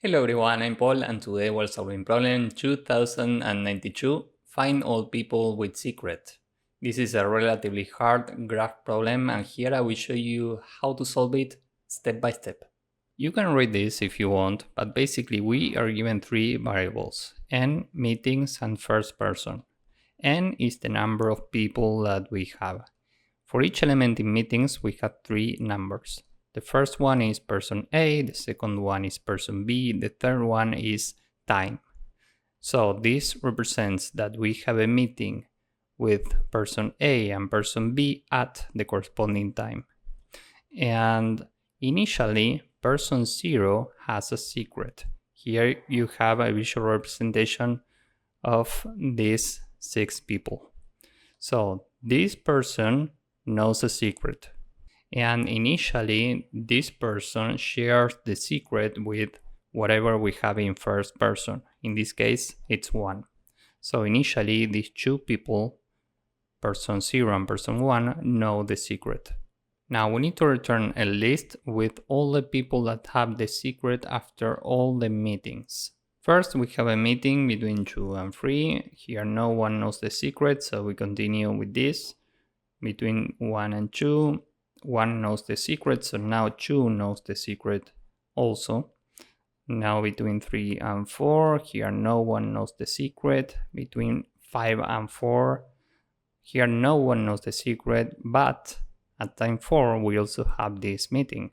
Hello everyone, I'm Paul and today we're solving problem 2092, find all people with secret. This is a relatively hard graph problem and here I will show you how to solve it step by step. You can read this if you want, but basically we are given three variables, n, meetings and first person. N is the number of people that we have. For each element in meetings we have three numbers. The first one is person A, the second one is person B, the third one is time. So this represents that we have a meeting with person A and person B at the corresponding time. And initially, person 0 has a secret. Here you have a visual representation of these 6 people. So this person knows a secret. And initially, this person shares the secret with whatever we have in first person. In this case, it's 1. So initially, these two people, person 0 and person 1, know the secret. Now we need to return a list with all the people that have the secret after all the meetings. First, we have a meeting between 2 and 3. Here no one knows the secret, so we continue with this. Between 1 and 2, 1 knows the secret, so now 2 knows the secret also. Now between 3 and 4, here no one knows the secret. Between 5 and 4, here no one knows the secret, but at time 4 we also have this meeting.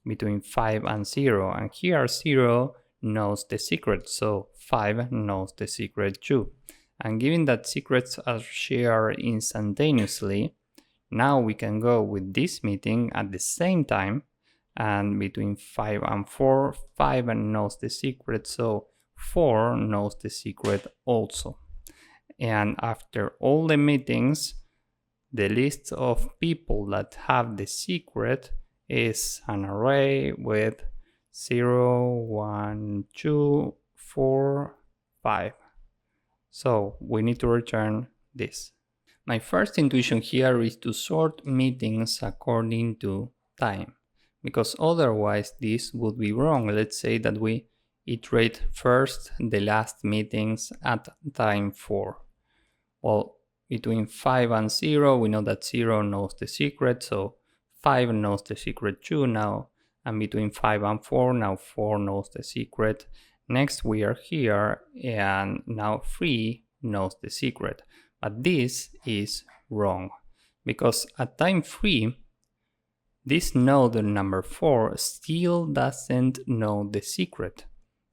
Between 5 and 0, and here 0 knows the secret, so 5 knows the secret too. And given that secrets are shared instantaneously, now we can go with this meeting at the same time, and between 5 and 4, 5 knows the secret, so 4 knows the secret also. And after all the meetings, the list of people that have the secret is an array with 0, 1, 2, 4, 5. So we need to return this. My first intuition here is to sort meetings according to time, because otherwise this would be wrong. Let's say that we iterate first the last meetings at time 4. Well, between 5 and 0, we know that 0 knows the secret, so 5 knows the secret too now. And between 5 and 4, now 4 knows the secret. Next we are here, and now 3 knows the secret. But this is wrong, because at time 3, this node number 4 still doesn't know the secret.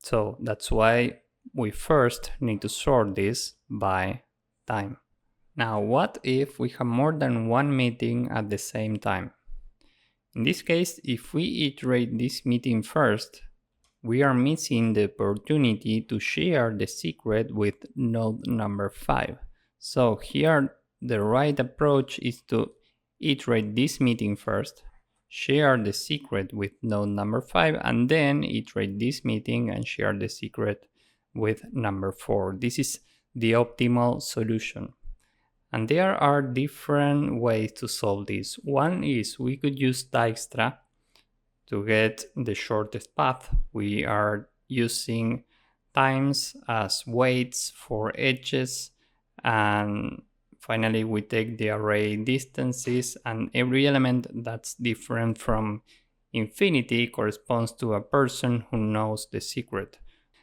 So that's why we first need to sort this by time. Now, what if we have more than one meeting at the same time? In this case, if we iterate this meeting first, we are missing the opportunity to share the secret with node number 5. So here the right approach is to iterate this meeting first, share the secret with node number 5, and then iterate this meeting and share the secret with number 4. This is the optimal solution. And there are different ways to solve this. One is we could use Dijkstra to get the shortest path. We are using times as weights for edges, and finally we take the array distances, and every element that's different from infinity corresponds to a person who knows the secret.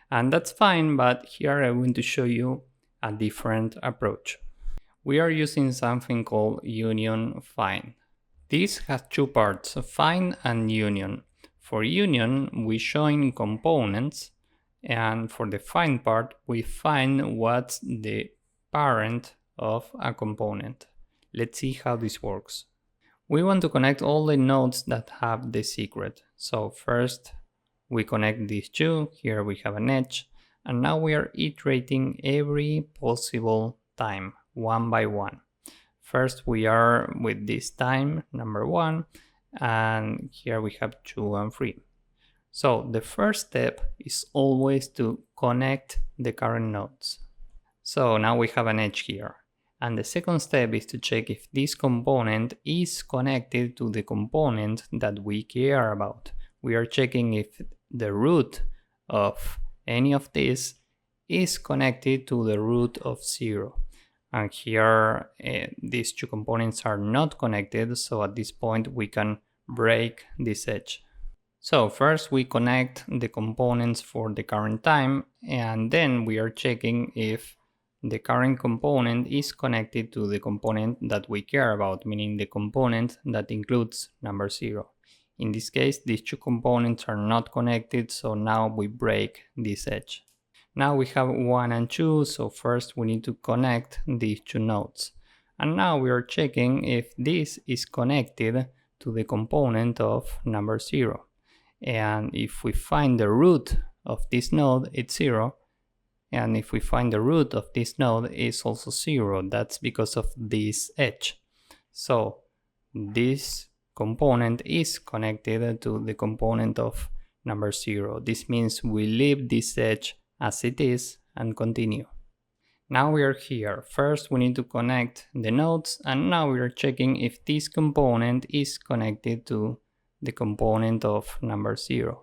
And that's fine, but here I want to show you a different approach. We are using something called union find. This has two parts, find and union. For union, we join components, and for the find part, we find what's the parent of a component. Let's see how this works. We want to connect all the nodes that have the secret. So first we connect these two. Here we have an edge, and now we are iterating every possible time, one by one. First we are with this time, number 1, and here we have 2 and 3. So the first step is always to connect the current nodes. So now we have an edge here. And the second step is to check if this component is connected to the component that we care about. We are checking if the root of any of these is connected to the root of 0. And here these two components are not connected, so at this point we can break this edge. So first we connect the components for the current time, and then we are checking if the current component is connected to the component that we care about, meaning the component that includes number 0. In this case, these two components are not connected, so now we break this edge. Now we have 1 and 2, so first we need to connect these two nodes. And now we are checking if this is connected to the component of number 0. And if we find the root of this node, it's 0. And if we find the root of this node, it's also 0. That's because of this edge. So this component is connected to the component of number 0. This means we leave this edge as it is and continue. Now we are here. First we need to connect the nodes, and now we are checking if this component is connected to the component of number 0.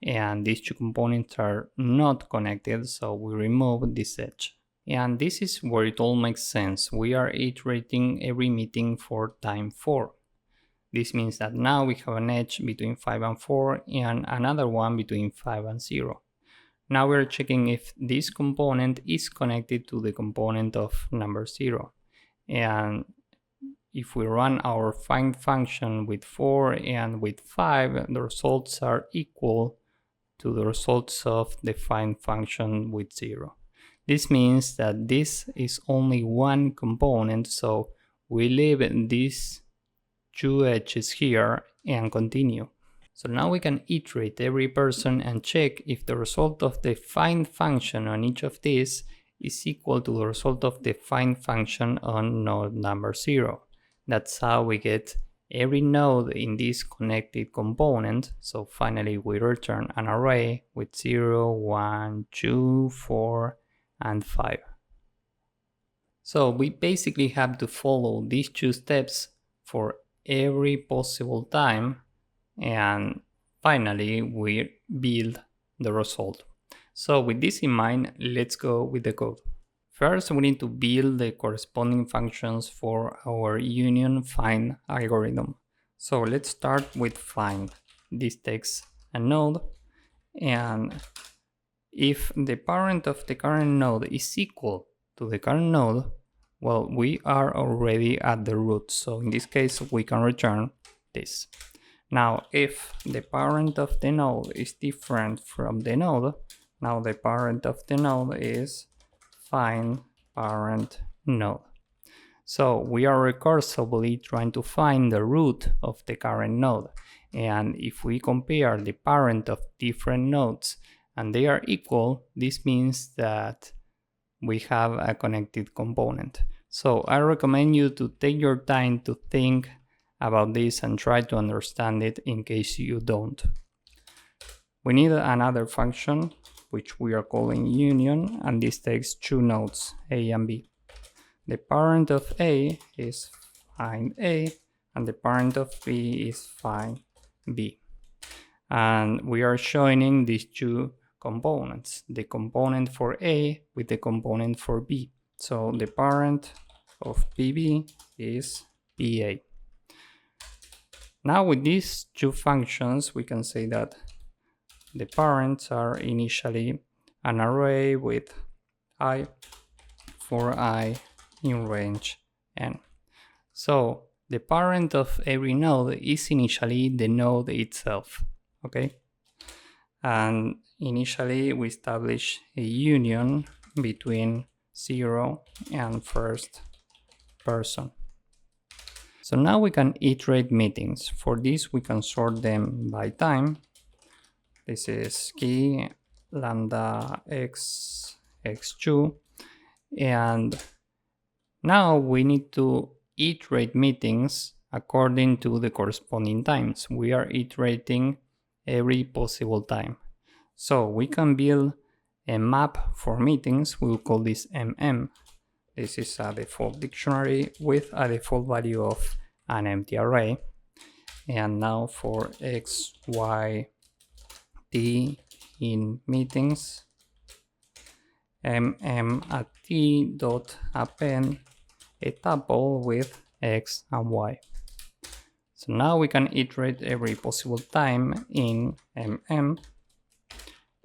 And these two components are not connected, so we remove this edge. And this is where it all makes sense. We are iterating every meeting for time 4. This means that now we have an edge between 5 and 4 and another one between 5 and 0. Now we're checking if this component is connected to the component of number 0. And if we run our find function with 4 and with 5, the results are equal to the results of the find function with 0. This means that this is only one component, so we leave these two edges here and continue. So now we can iterate every person and check if the result of the find function on each of these is equal to the result of the find function on node number 0. That's how we get every node in this connected component. So finally we return an array with 0, 1, 2, 4, and 5. So we basically have to follow these two steps for every possible time, and finally we build the result. So with this in mind, let's go with the code. First, we need to build the corresponding functions for our union find algorithm. So let's start with find. This takes a node, and if the parent of the current node is equal to the current node, well, we are already at the root. So in this case, we can return this. Now, if the parent of the node is different from the node, now the parent of the node is find parent node. So we are recursively trying to find the root of the current node. And if we compare the parent of different nodes and they are equal, this means that we have a connected component. So I recommend you to take your time to think about this and try to understand it in case you don't. We need another function which we are calling union, and this takes two nodes, A and B. The parent of A is find A, and the parent of B is find B. And we are joining these two components, the component for A with the component for B. So the parent of PB is PA. Now with these two functions, we can say that the parents are initially an array with I for I in range n. So the parent of every node is initially the node itself, okay? And initially we establish a union between 0 and first person. So now we can iterate meetings. For this we can sort them by time. This is key lambda x x2, and now we need to iterate meetings according to the corresponding times. We are iterating every possible time. So we can build a map for meetings. We will call this MM. This is a default dictionary with a default value of an empty array. And now for x, y, t in meetings mm@t.append a tuple with x and y. So now we can iterate every possible time in mm,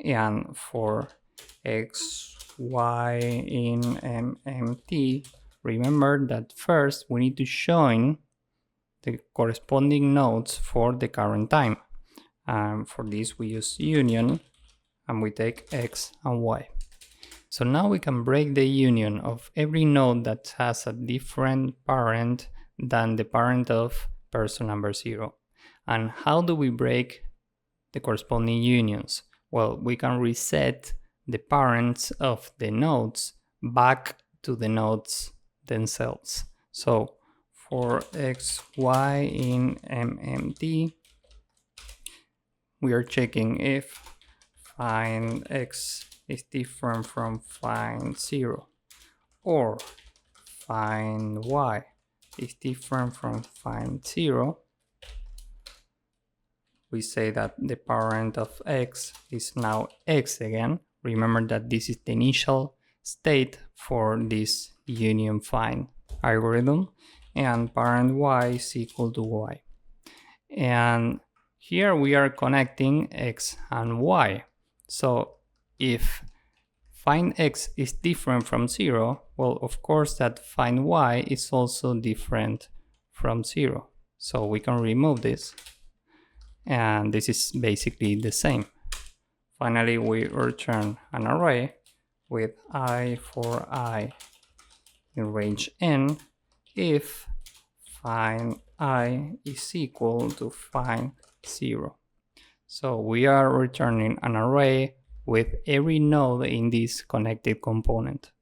and for x, y in mmt, remember that first we need to join the corresponding nodes for the current time. For this we use union and we take x and y. So now we can break the union of every node that has a different parent than the parent of person number 0. And how do we break the corresponding unions? Well, we can reset the parents of the nodes back to the nodes themselves. So for x, y in mmt, we are checking if find x is different from find 0, or find y is different from find 0. We say that the parent of x is now x again. Remember that this is the initial state for this union find algorithm, and parent y is equal to y. And here we are connecting x and y. So if find x is different from 0, well, of course that find y is also different from 0. So we can remove this, and this is basically the same. Finally, we return an array with I for I in range n if find I is equal to find 0. So we are returning an array with every node in this connected component.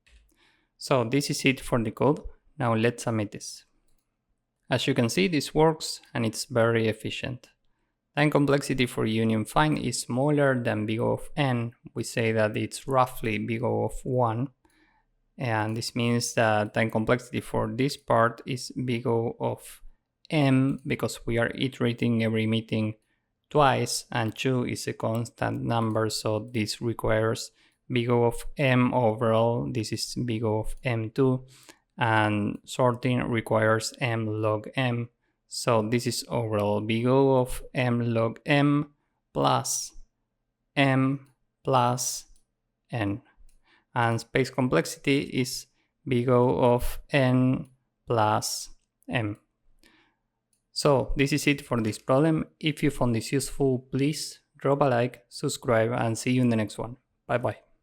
So this is it for the code. Now let's submit this. As you can see, this works and it's very efficient. Time complexity for union find is smaller than big O of n. We say that it's roughly big O of 1. And this means that time complexity for this part is big O of m because we are iterating every meeting twice, and 2 is a constant number, so this requires big O of m overall. This is big O of m2, and sorting requires m log m. So this is overall big O of m log m plus m plus n. And space complexity is big O of n plus m. So this is it for this problem. If you found this useful, please drop a like, subscribe, and see you in the next one. Bye bye.